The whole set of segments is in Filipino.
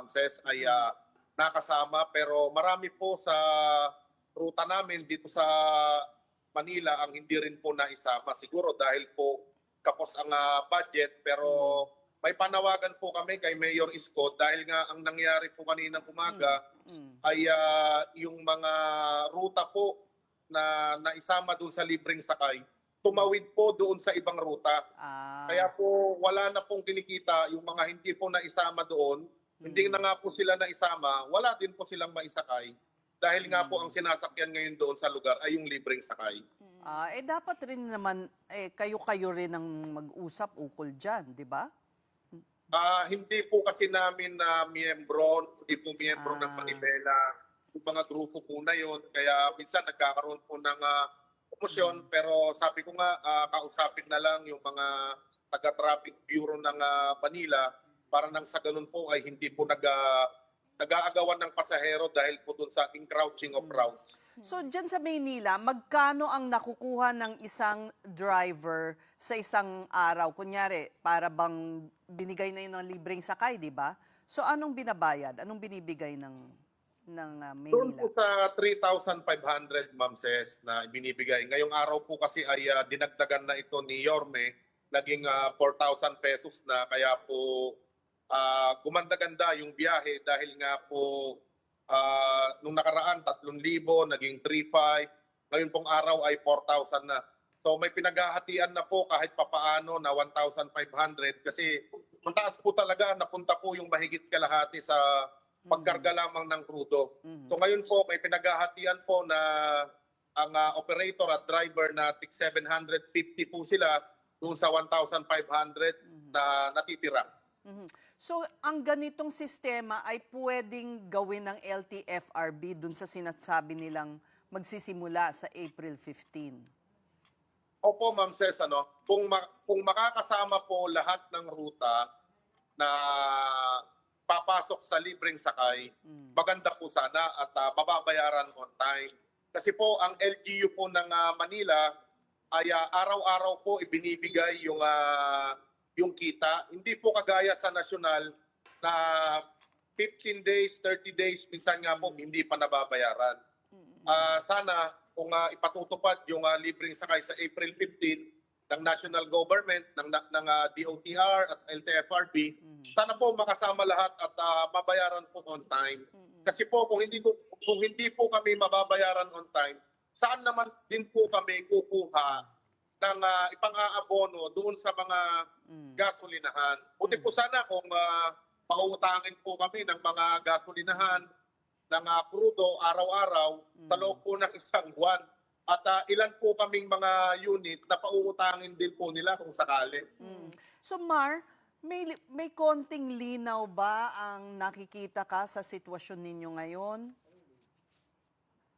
Ses ay nakasama, pero marami po sa ruta namin dito sa Manila ang hindi rin po naisama. Siguro dahil po kapos ang budget, pero may panawagan po kami kay Mayor Isko dahil nga ang nangyari po kaninang umaga ay yung mga ruta po na naisama doon sa libreng sakay, tumawid po doon sa ibang ruta. Kaya po wala na pong kinikita yung mga hindi po naisama doon. Hindi na nga po sila naisama, wala din po silang maisakay. Dahil nga po ang sinasakyan ngayon doon sa lugar ay yung libreng sakay. Dapat rin naman kayo-kayo rin ang mag-usap ukol dyan, di ba? Hindi po kasi namin na miyembro, hindi po miyembro ng Manibela, yung mga grupo po na yun. Kaya minsan nagkakaroon po ng komosyon, pero sabi ko nga, kausapin na lang yung mga taga-traffic bureau ng Manila para nang sa ganun po ay hindi po nag-aagawan ng pasahero dahil po dun sa encroaching of routes. So dyan sa Maynila, magkano ang nakukuha ng isang driver sa isang araw? Kunyari, para bang binigay na yun ng libreng sakay, di ba? So anong binabayad? Anong binibigay ng Doon Maynila? po sa 3,500, Ma'am Ses, na binibigay. Ngayong araw po kasi ay dinagdagan na ito ni Yorme, naging 4,000 pesos na, kaya po gumanda-ganda yung biyahe dahil nga po nung nakaraan 3,000, naging 3,500, ngayon pong araw ay 4,000 na. So may pinaghahatian na po kahit papaano na 1,500 kasi mataas po talaga, napunta po yung mahigit kalahati sa pagkarga lamang ng krudo. So ngayon po may pinaghahatian po na ang operator at driver na 750 po sila doon sa 1,500 na natitira. So, ang ganitong sistema ay pwedeng gawin ng LTFRB dun sa sinasabi nilang magsisimula sa April 15? Opo, Ma'am Ses, kung makakasama po lahat ng ruta na papasok sa libreng sakay, maganda po sana at mababayaran on time. Kasi po ang LGU po ng Manila ay araw-araw po ibinibigay yung kita. Hindi po kagaya sa nasyonal na 15 days, 30 days, minsan nga po hindi pa nababayaran. Sana kung ipatutupad yung libreng sakay sa April 15 ng national government, ng DOTR at LTFRB, sana po makasama lahat at mabayaran po on time. Kasi po kung hindi po kami mababayaran on time, saan naman din po kami kukuha ng ipang-aabono doon sa mga gasolinahan. Buti po sana kung pauutangin po kami ng mga gasolinahan ng krudo araw-araw sa loob po ng isang buwan. At ilan po kaming mga unit na pauutangin din po nila kung sakali. So Mar, may konting linaw ba ang nakikita ka sa sitwasyon ninyo ngayon?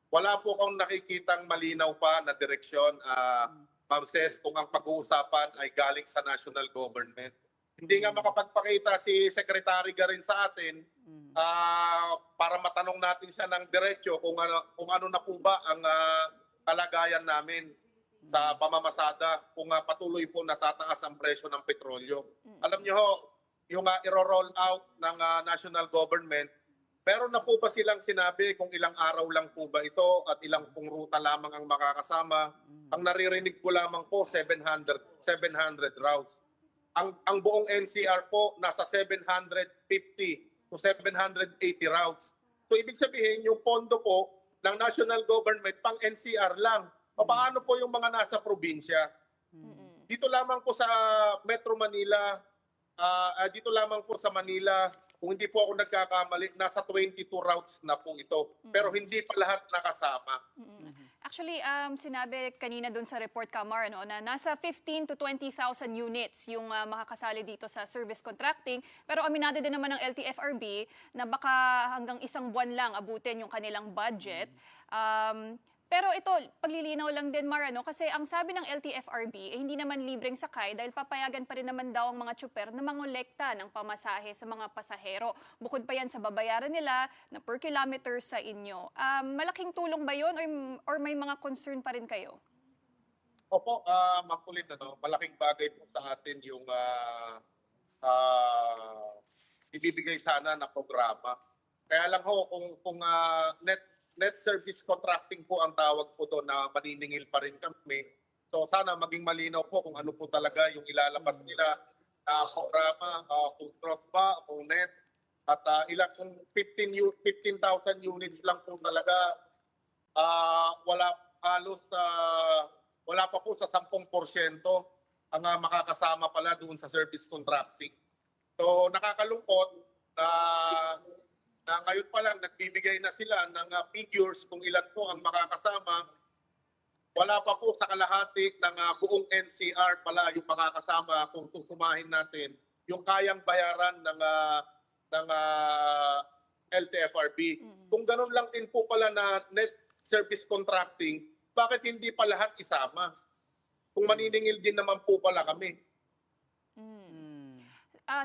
Wala po akong nakikitang malinaw pa na direksyon, Ma'am Ses, kung ang pag-uusapan ay galing sa national government. Hindi nga makapagpakita si Secretary Garin sa atin para matanong natin siya ng diretsyo kung ano na po ba ang kalagayan namin sa pamamasada kung patuloy po natataas ang presyo ng petrolyo. Alam niyo ho, yung i-roll out ng national government, meron na po ba silang sinabi kung ilang araw lang po ba ito at ilang pong ruta lamang ang makakasama? Ang naririnig ko lamang po 700 routes. Ang buong NCR po nasa 750 to 780 routes. So ibig sabihin yung pondo po ng national government pang NCR lang. Paano po yung mga nasa probinsya? Dito lamang po sa Metro Manila, dito lamang po sa Manila, kung hindi po ako nagkakamali, nasa 22 routes na po ito. Pero hindi pa lahat nakasama. Actually, sinabi kanina doon sa report, Kamar, na nasa 15 to 20,000 units yung makakasali dito sa service contracting. Pero aminado din naman ng LTFRB na baka hanggang isang buwan lang abutin yung kanilang budget. Pero ito, paglilinaw lang din, Mar, kasi ang sabi ng LTFRB, hindi naman libreng sakay dahil papayagan pa rin naman daw ang mga tsuper na mangolekta ng pamasahe sa mga pasahero. Bukod pa yan sa babayaran nila na per kilometer sa inyo. Malaking tulong ba yun or may mga concern pa rin kayo? Opo, makulit, malaking bagay po sa atin yung ibibigay sana na programa. Kaya lang ho, kung net service contracting po ang tawag po doon na maniningil pa rin kami. So sana maging malinaw po kung ano po talaga yung ilalabas nila na programa, kung gross ba, kung net, at ilang kung 15,000 units lang po talaga, wala halos wala pa po sa 10% ang makakasama pala doon sa service contracting. So nakakalungkot na ngayon pa lang nagbibigay na sila ng figures kung ilan po ang makakasama. Wala pa po sa kalahati ng buong NCR pala yung makakasama kung susumahin natin yung kayang bayaran ng LTFRB. Kung ganun lang din po pala na net service contracting, bakit hindi pa lahat isama? Kung maniningil din naman po pala kami.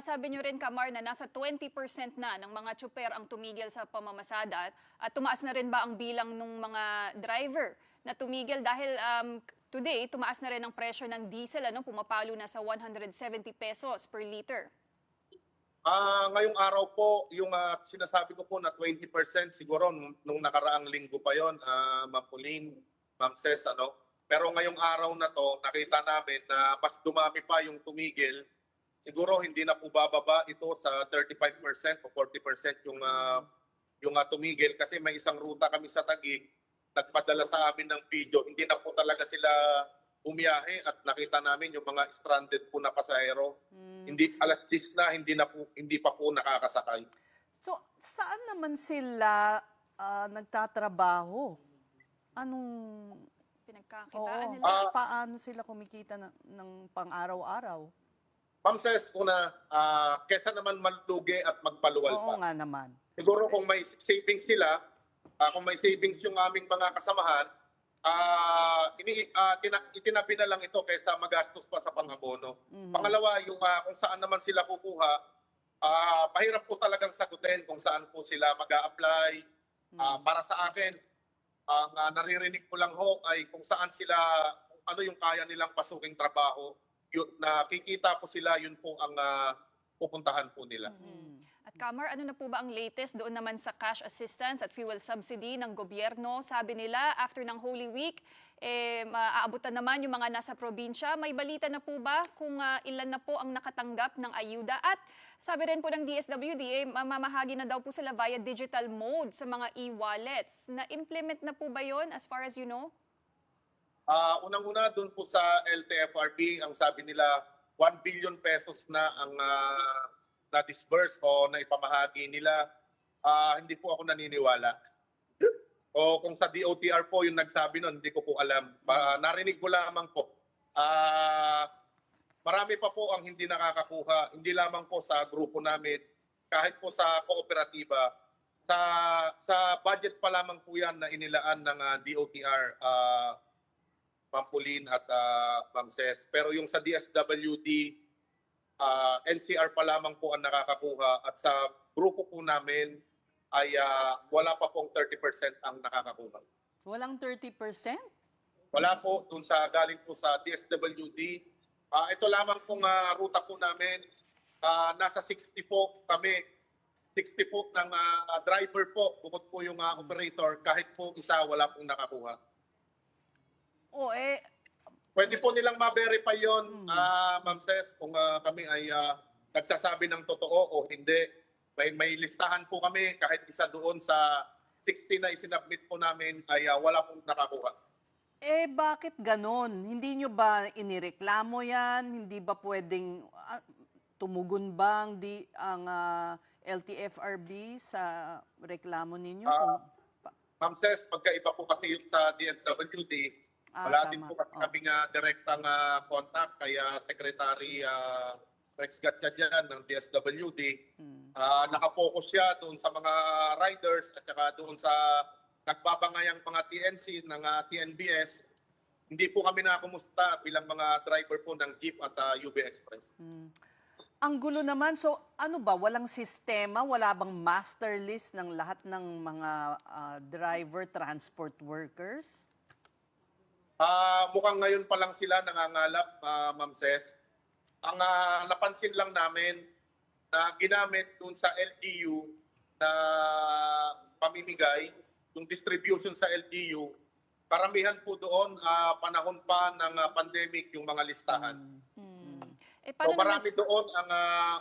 Sabi nyo rin, Kamar, na nasa 20% na ng mga tsuper ang tumigil sa pamamasada at tumaas na rin ba ang bilang ng mga driver na tumigil dahil today tumaas na rin ang presyo ng diesel, pumapalo na sa 170 pesos per liter. Ngayong araw po, yung sinasabi ko po na 20% siguro nung nakaraang linggo pa yon, Ma'am Pauline, Ma'am Ces, Pero ngayong araw na to, nakita namin na mas dumami pa yung tumigil. Siguro hindi na po bababa ito sa 35% o 40% yung tumigil kasi may isang ruta kami sa Taguig, nagpadala sa amin ng video. Hindi na po talaga sila bumiyahe at nakita namin yung mga stranded po na pasahero. Hindi alas 10 na hindi pa po nakakasakay. So, saan naman sila nagtatrabaho? Anong Pinagkakitaan nila. paano sila kumikita ng pang-araw-araw? Ma'am Ces, kesa naman malugi at magpaluwal Oo pa. nga naman. Siguro kung may savings sila, kung may savings yung aming mga kasamahan, itinabi na lang ito kaysa magastos pa sa pangabono. Pangalawa, yung kung saan naman sila kukuha, mahirap po talagang sagutin kung saan po sila mag-a-apply. Para sa akin, ang naririnig ko lang ho ay kung saan sila, ano yung kaya nilang pasuking trabaho. Nakikita po sila, yun po ang pupuntahan po nila. At Kamar, ano na po ba ang latest doon naman sa cash assistance at fuel subsidy ng gobyerno? Sabi nila, after ng Holy Week, maaabutan naman yung mga nasa probinsya. May balita na po ba kung ilan na po ang nakatanggap ng ayuda? At sabi rin po ng DSWD, mamahagi na daw po sila via digital mode sa mga e-wallets. Na-implement na po ba yon as far as you know? Unang-una, doon po sa LTFRB, ang sabi nila, 1 billion pesos na ang na-disburse o na ipamahagi nila. Hindi po ako naniniwala. O kung sa DOTR po yung nagsabi nun, hindi ko po alam. Narinig ko lamang po. Marami pa po ang hindi nakakakuha. Hindi lamang po sa grupo namin, kahit po sa kooperatiba. Sa budget pa lamang po yan na inilaan ng DOTR, Ma'am Pauline at Ma'am Ces. Pero yung sa DSWD, NCR pa lamang po ang nakakakuha at sa grupo po namin ay wala pa pong 30% ang nakakakuha. Walang 30%? Wala po, dun sa galing po sa DSWD. Ito lamang pong ruta po namin, nasa 60 po kami. 60 po ng driver po, bukod po yung operator, kahit po isa wala pong nakakuha. Pwede po nilang ma-verify yun, Ma'am Ces, kung kami ay nagsasabi ng totoo o hindi. May listahan po kami, kahit isa doon sa 60 na isinabmit po namin ay wala pong nakakuha. Bakit ganon? Hindi nyo ba inireklamo yan? Hindi ba pwedeng tumugon ba ang LTFRB sa reklamo ninyo? Ma'am Ces, pagkaiba po kasi yun sa DSWD, wala din po kasi kaming direktang contact kaya Secretary Rex Gatchalian ng DSWD. Nakapokus siya doon sa mga riders at saka doon sa nagbabangayang mga TNC ng TNBS. Hindi po kami nakumusta bilang mga driver po ng Jeep at UB Express. Ang gulo naman. So ano ba? Walang sistema? Wala bang master list ng lahat ng mga driver, transport workers? Mukhang ngayon pa lang sila nangangalap, Ma'am Ces. Ang napansin lang namin na ginamit dun sa LGU na pamimigay, yung distribution sa LGU, karamihan po doon panahon pa ng pandemic yung mga listahan. Eh, So paano naman,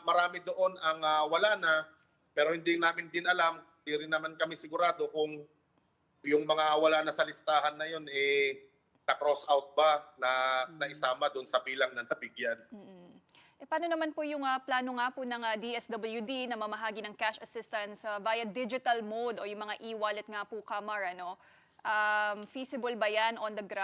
marami doon ang wala na, pero hindi namin din alam, hindi rin naman kami sigurado kung yung mga wala na sa listahan na yun na-cross out ba na naisama doon sa bilang na nabigyan. paano naman po yung plano nga po ng DSWD na mamahagi ng cash assistance via digital mode o yung mga e-wallet nga po, Kamar, ano? Feasible ba yan on the ground?